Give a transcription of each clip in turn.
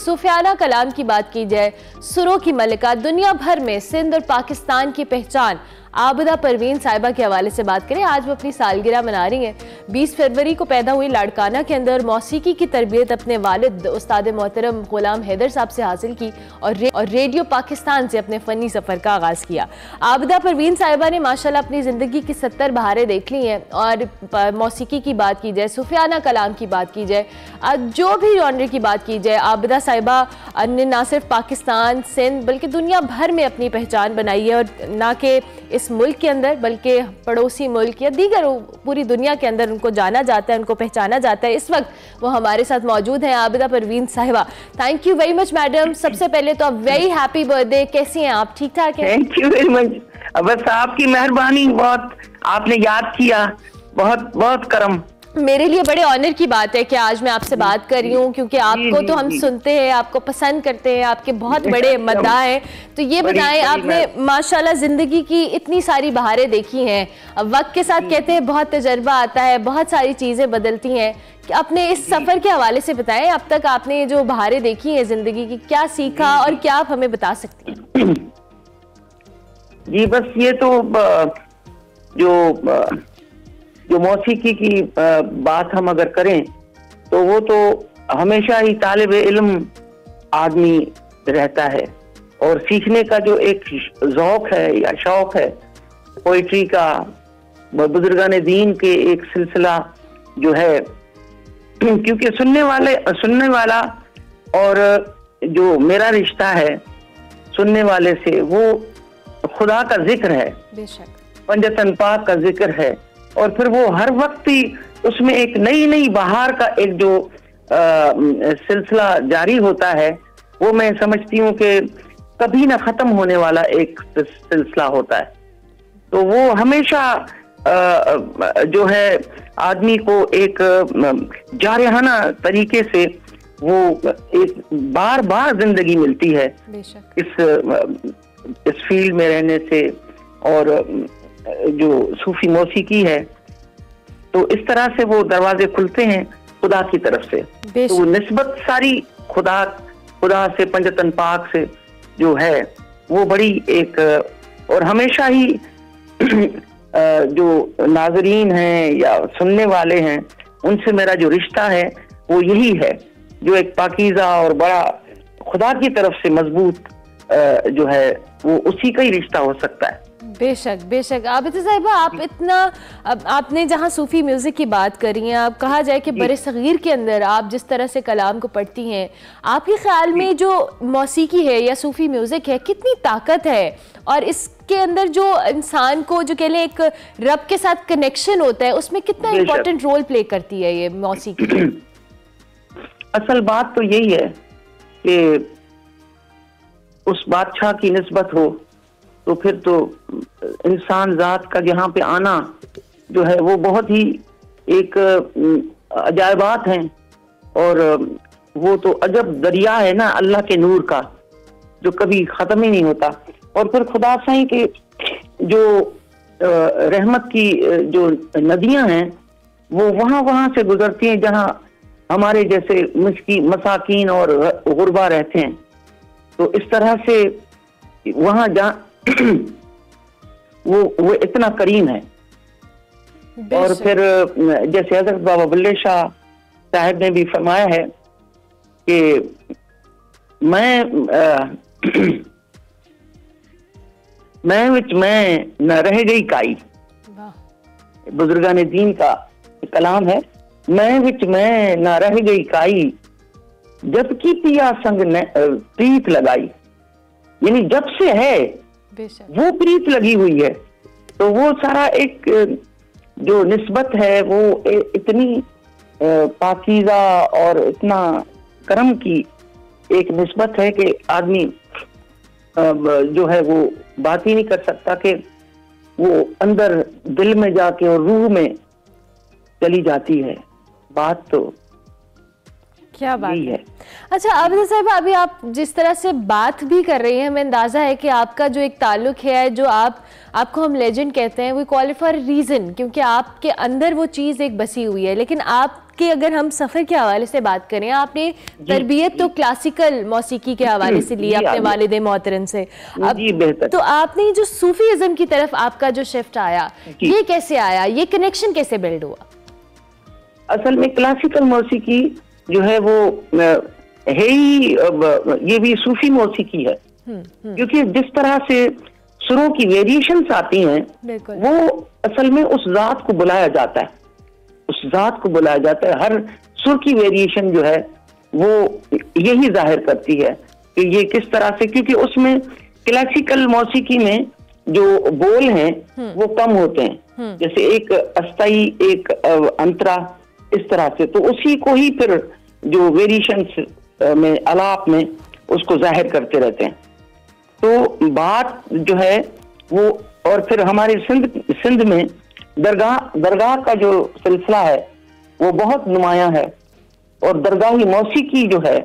सुफियाना कलाम की बात की जाए, सुरों की मलिका, दुनिया भर में सिंध और पाकिस्तान की पहचान आबिदा परवीन साहिबा के हवाले से बात करें। आज वो अपनी सालगिरह मना रही हैं। 20 फरवरी को पैदा हुई लाड़काना के अंदर मौसीकी की तरबियत अपने वालिद उस्ताद मोहतरम गुलाम हैदर साहब से हासिल की और रेडियो पाकिस्तान से अपने फ़नी सफ़र का आगाज़ किया। आबिदा परवीन साहिबा ने माशाल्लाह अपनी ज़िंदगी की 70 बहारें देख ली हैं। और मौसीकी की बात की जाए, सुफियाना कलाम की बात की जाए, जो भी जॉनर की बात की जाए, आबिदा साहिबा ने ना सिर्फ पाकिस्तान सिंध बल्कि दुनिया भर में अपनी पहचान बनाई है। और ना कि इस मुल्क के अंदर बल्कि पड़ोसी मुल्क या दीगर पूरी दुनिया के अंदर उनको जाना जाता है, उनको पहचाना जाता है। इस वक्त वो हमारे साथ मौजूद हैं, आबिदा परवीन साहिबा। Thank you very much madam. सबसे पहले तो वेरी हैप्पी बर्थडे। कैसी हैं आप? ठीक ठाक हैं? Thank you very much. बस आपकी मेहरबानी, बहुत आपने याद किया, बहुत बहुत करम। मेरे लिए बड़े ऑनर की बात है कि आज मैं आपसे बात कर रही हूँ, क्योंकि आपको तो हम सुनते हैं, आपको पसंद करते हैं, आपके बहुत बड़े मद्दाह हैं। तो ये बताएं, आपने माशाल्लाह ज़िंदगी की इतनी सारी बहारें देखी हैं, वक्त के साथ कहते हैं बहुत तजर्बा आता है, बहुत सारी चीज़ें बदलती हैं। कि अपने इस सफ़र के हवाले से बताएं, अब तक आपने ये जो बहारें देखी हैं ज़िंदगी की, क्या सीखा और क्या आप हमें बता सकती हैं? जी बस ये तो जो मौसीकी की बात हम अगर करें तो वो तो हमेशा ही तालिब इल्म आदमी रहता है और सीखने का जो एक ज़ौक़ है या शौक़ है पोइट्री का, बुजुर्गान दीन के एक सिलसिला जो है, क्योंकि सुनने वाला और जो मेरा रिश्ता है सुनने वाले से वो खुदा का जिक्र है, बेशक पंजतन पाक का जिक्र है। और फिर वो हर वक्त ही उसमें एक नई नई बहार का एक जो सिलसिला जारी होता है, वो मैं समझती हूँ कि कभी ना खत्म होने वाला एक सिलसिला होता है। तो वो हमेशा जो है आदमी को एक जारहाना तरीके से वो एक बार बार जिंदगी मिलती है इस फील्ड में रहने से। और जो सूफी मौसीकी है तो इस तरह से वो दरवाजे खुलते हैं खुदा की तरफ से। तो वो निस्बत सारी खुदा से, पंजतन पाक से जो है वो बड़ी एक, और हमेशा ही जो नाजरीन हैं या सुनने वाले हैं उनसे मेरा जो रिश्ता है वो यही है, जो एक पाकीज़ा और बड़ा खुदा की तरफ से मजबूत जो है वो उसी का ही रिश्ता हो सकता है। बेशक बेशक। आबिदा साहिबा, आप इतना आपने जहाँ सूफी म्यूज़िक की बात करी है, आप कहा जाए कि बड़े सगीर के अंदर आप जिस तरह से कलाम को पढ़ती हैं, आपके ख्याल में जो मौसीकी है या सूफी म्यूज़िक है कितनी ताकत है, और इसके अंदर जो इंसान को जो कह लें एक रब के साथ कनेक्शन होता है, उसमें कितना इम्पोर्टेंट रोल प्ले करती है ये मौसीकी? असल बात तो यही है कि उस बादशाह की निस्बत हो तो फिर तो इंसान जात का यहाँ पे आना जो है वो बहुत ही एक अजायबात है, और वो तो अजब दरिया है ना अल्लाह के नूर का, जो कभी ख़त्म ही नहीं होता। और फिर खुदा साईं के जो रहमत की जो नदियाँ हैं वो वहाँ से गुजरती हैं जहाँ हमारे जैसे मसाकीन और गुरबा रहते हैं। तो इस तरह से वहाँ जहाँ वो इतना करीम है। और फिर जैसे हजरत बाबा बुल्ले शाह साहब ने भी फरमाया है कि मैं विच मैं न रह गई काई, बुजुर्गान दीन का कलाम है, मैं विच मैं न रह गई काई, जबकि पिया संग प्रीत लगाई। यानी जब से है वो प्रीत लगी हुई है। तो वो सारा एक जो निस्बत है वो इतनी पाकीज़ा और इतना करम की एक निस्बत है कि आदमी जो है वो बात ही नहीं कर सकता, कि वो अंदर दिल में जाके और रूह में चली जाती है बात। तो क्या बात है। अच्छा आबिदा साहिबा, अभी आप जिस तरह से बात भी कर रही हैं, हमें अंदाजा है कि आपका जो एक ताल्लुक है, जो आपको हम लेजेंड कहते हैं, we call it for reason, क्योंकि आपके अंदर वो चीज़ एक बसी हुई है। लेकिन आपके अगर हम सफ़र के हवाले से बात करें, आपने तरबियत तो क्लासिकल मौसीकी के हवाले से ली अपने वालिद मोहतरम से, अब तो आपने जो सूफीज़म की तरफ आपका जो शिफ्ट आया, ये कैसे आया, ये कनेक्शन कैसे बिल्ड हुआ? असल में क्लासिकल मौसीकी जो है वो है ही, ये भी सूफी मौसीकी है, क्योंकि जिस तरह से सुरों की वेरिएशंस आती हैं वो असल में उस जात को बुलाया जाता है, उस जात को बुलाया जाता है। हर सुर की वेरिएशन जो है वो यही जाहिर करती है कि ये किस तरह से, क्योंकि उसमें क्लासिकल मौसीकी में जो बोल हैं वो कम होते हैं, जैसे एक अस्थाई एक अंतरा, इस तरह से, तो उसी को ही फिर जो वेरिएशंस में अलाप में उसको जाहिर करते रहते हैं। तो बात जो है वो, और फिर हमारे सिंध में दरगाह का जो सिलसिला है वो बहुत नुमायां है, और दरगाही मौसीकी जो है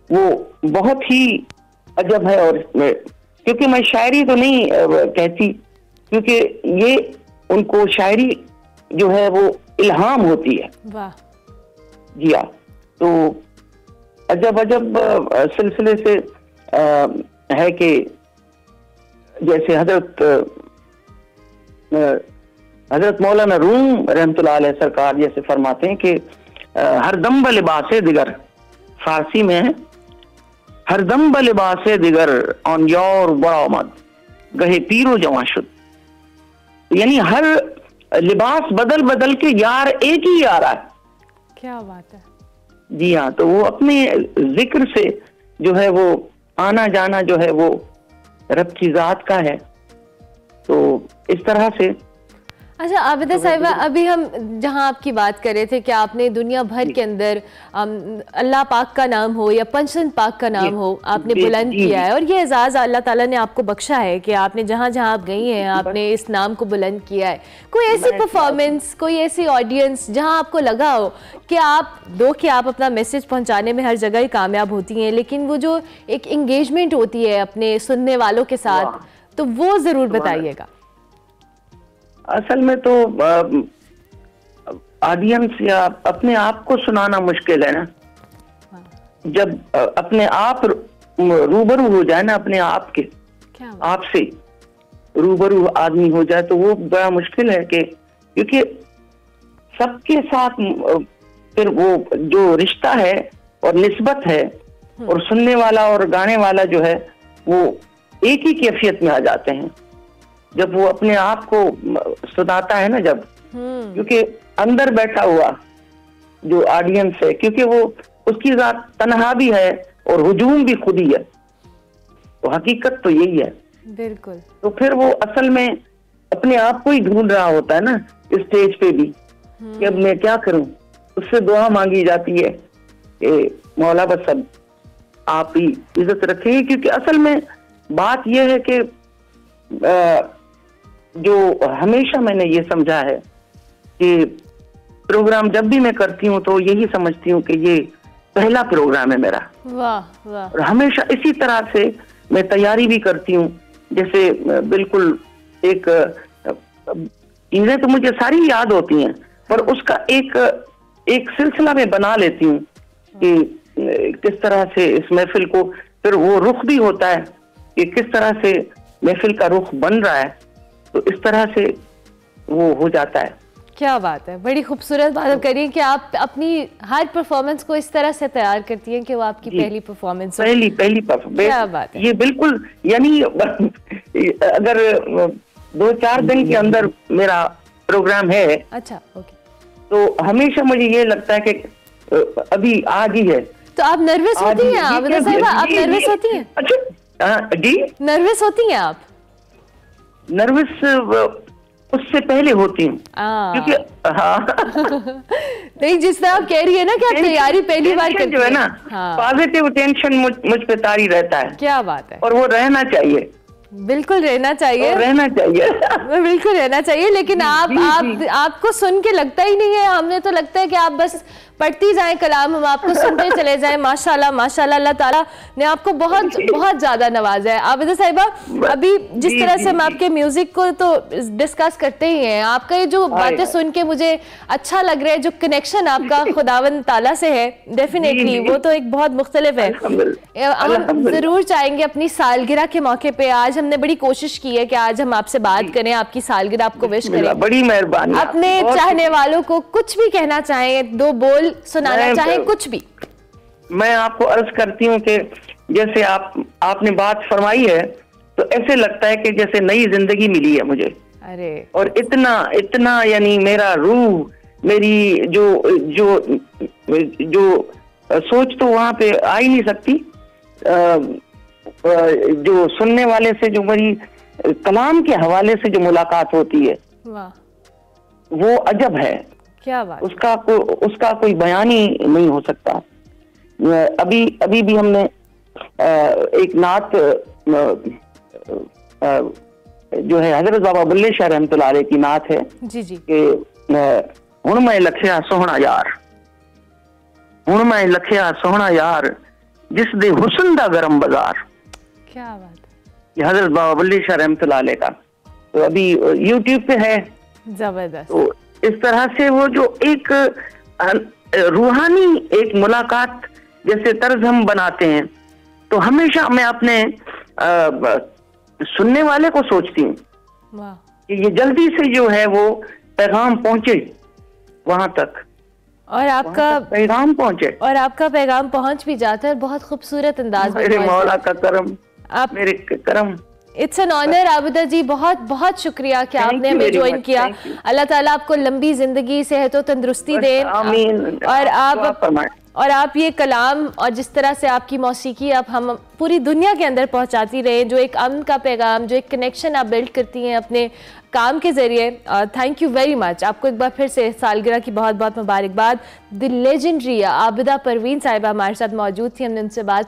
वो बहुत ही अजब है। और क्योंकि मैं शायरी तो नहीं कहती, क्योंकि ये उनको शायरी जो है वो इल्हाम होती है। वाह। जी हाँ, तो अजब अजब सिलसिले से है कि जैसे हजरत मौलाना रूम रहमतुल्लाह अलैह सरकार जैसे फरमाते हैं कि हरदम लिबास दिगर, फारसी में है हरदम लिबास दिगर ऑन योर बरामद गहे पीरो जवाशुद, यानी हर लिबास बदल बदल के यार एक ही आ रहा है। क्या बात है। जी हाँ, तो वो अपने जिक्र से जो है वो आना जाना जो है वो रब की जात का है, तो इस तरह से। अच्छा आबिदा साहिबा, अभी हम जहां आपकी बात कर रहे थे कि आपने दुनिया भर के अंदर अल्लाह पाक का नाम हो या पंचतंत्र पाक का नाम हो, आपने बुलंद किया है, और ये एजाज़ अल्लाह ताला ने आपको बख्शा है कि आपने जहां जहां आप गई हैं आपने इस नाम को बुलंद किया है। कोई ऐसी परफॉर्मेंस, कोई ऐसी ऑडियंस जहां आपको लगा हो कि आप अपना मैसेज पहुंचाने में हर जगह ही कामयाब होती हैं, लेकिन वो जो एक इंगेजमेंट होती है अपने सुनने वालों के साथ, तो वो ज़रूर बताइएगा। असल में तो ऑडियंस या अपने आप को सुनाना मुश्किल है ना, जब अपने आप रूबरू हो जाए ना, अपने आप के आप से रूबरू आदमी हो जाए, तो वो बड़ा मुश्किल है कि, क्योंकि सबके साथ फिर वो जो रिश्ता है और निस्बत है और सुनने वाला और गाने वाला जो है वो एक ही कैफियत में आ जाते हैं जब वो अपने आप को सुनाता है ना, जब, क्योंकि अंदर बैठा हुआ जो ऑडियंस है, क्योंकि वो उसकी जात तन्हा भी है और हुजूम भी खुद ही है, तो हकीकत तो यही है। बिल्कुल। तो फिर वो असल में अपने आप को ही ढूंढ रहा होता है ना स्टेज पे भी, कि अब मैं क्या करूं। उससे दुआ मांगी जाती है कि मौला बस अब आप ही इज्जत रखेंगे, क्योंकि असल में बात यह है कि जो हमेशा मैंने ये समझा है कि प्रोग्राम जब भी मैं करती हूँ तो यही समझती हूँ कि ये पहला प्रोग्राम है मेरा। वाह वाह। और हमेशा इसी तरह से मैं तैयारी भी करती हूँ, जैसे बिल्कुल एक चीजें तो मुझे सारी याद होती हैं, पर उसका एक सिलसिला में बना लेती हूँ कि किस तरह से इस महफिल को, फिर वो रुख भी होता है कि किस तरह से महफिल का रुख बन रहा है, तो इस तरह से वो हो जाता है। क्या बात है, बड़ी खूबसूरत बात करिए कि आप अपनी हर परफॉर्मेंस को इस तरह से तैयार करती हैं कि वो आपकी पहली परफॉर्मेंस हो। पहली परफॉर्मेंस। क्या बात है। ये बिल्कुल, यानी अगर 2-4 दिन के अंदर मेरा प्रोग्राम है, अच्छा ओके, तो हमेशा मुझे ये लगता है कि अभी आज ही है। तो आप नर्वस होती हैं आबिदा साहिबा? आप नर्वस होती हैं? अच्छा जी, नर्वस होती हैं आप? नर्वस उससे पहले होती हूँ, क्योंकि नहीं, जिस तरह आप कह रही है ना कि आप तैयारी पहली बार करती है ना, पॉजिटिव टेंशन मुझ पे तारी रहता है। क्या बात है। और वो रहना चाहिए, बिल्कुल रहना चाहिए, रहना चाहिए। बिल्कुल रहना चाहिए, लेकिन आपको सुन के लगता ही नहीं है, हमने तो लगता है कि आप बस पढ़ती जाएं कलाम, हम आपको सुनते चले जाएं। माशाल्लाह माशाल्लाह, अल्लाह ताला ने आपको बहुत बहुत ज्यादा नवाजा है। आबिदा साहिबा, अभी जिस तरह से हम आपके म्यूजिक को तो डिस्कस करते ही हैं, आपका ये जो बातें सुन के मुझे अच्छा लग रहा है, जो कनेक्शन आपका खुदावंद ताला से है, डेफिनेटली वो तो एक बहुत मुख्तलिफ है। हम जरूर चाहेंगे अपनी सालगिरह के मौके पे, आज हमने बड़ी कोशिश की है कि आज हम आपसे बात करें, आपकी सालगिरह आपको विश करें। बड़ी मेहरबानी। अपने चाहने वालों को कुछ भी कहना चाहें, 2 बोल सुनाना चाहें, कुछ भी। मैं आपको अर्ज करती हूँ कि जैसे आपने बात फरमाई है, तो ऐसे लगता है कि जैसे नई जिंदगी मिली है मुझे। अरे, और इतना इतना यानी मेरा रूह, मेरी जो जो जो सोच तो वहां पे आ ही नहीं सकती। जो सुनने वाले से जो मेरी कलाम के हवाले से जो मुलाकात होती है, वो अजब है। क्या बात। उसका कोई बयान ही नहीं हो सकता। अभी भी हमने एक नात जो है हजरत बाबा बुल्ले शाह रहमतुल्लाह अलैह की नात है जी जी, कि हुण मैं लखिया सोहना यार, हुण मैं लखिया सोहना यार, जिस दे हुस्न दा गरम बाजार। क्या बात है। ये हजरत बाबा बुल्ले शाह रहमतुल्लाह अलैह का, तो अभी यूट्यूब पे है। जबरदस्त। तो इस तरह से वो जो एक रूहानी एक मुलाकात जैसे तर्ज हम बनाते हैं, तो हमेशा मैं अपने सुनने वाले को सोचती हूँ कि ये जल्दी से जो है वो पैगाम पहुंचे वहां तक, और आपका पैगाम पहुंचे, और आपका पैगाम पहुंच भी जाता है बहुत खूबसूरत अंदाज में। मेरे मौला का करम, आप मेरे करम। इट्स एन ऑनर आबिदा जी, बहुत बहुत शुक्रिया कि आपने हमें ज्वाइन किया। अल्लाह ताला आपको लंबी जिंदगी, सेहत और तंदुरुस्ती दे, और आप ये कलाम और जिस तरह से आपकी मौसीकी आप हम पूरी दुनिया के अंदर पहुंचाती रहे, जो एक अमन का पैगाम, जो एक कनेक्शन आप बिल्ड करती हैं अपने काम के जरिए। Thank you very much. आपको एक बार फिर से सालगिरह की बहुत बहुत मुबारकबाद। द लेजेंडरी आबिदा परवीन साहिबा हमारे साथ मौजूद थी, हमने उनसे बात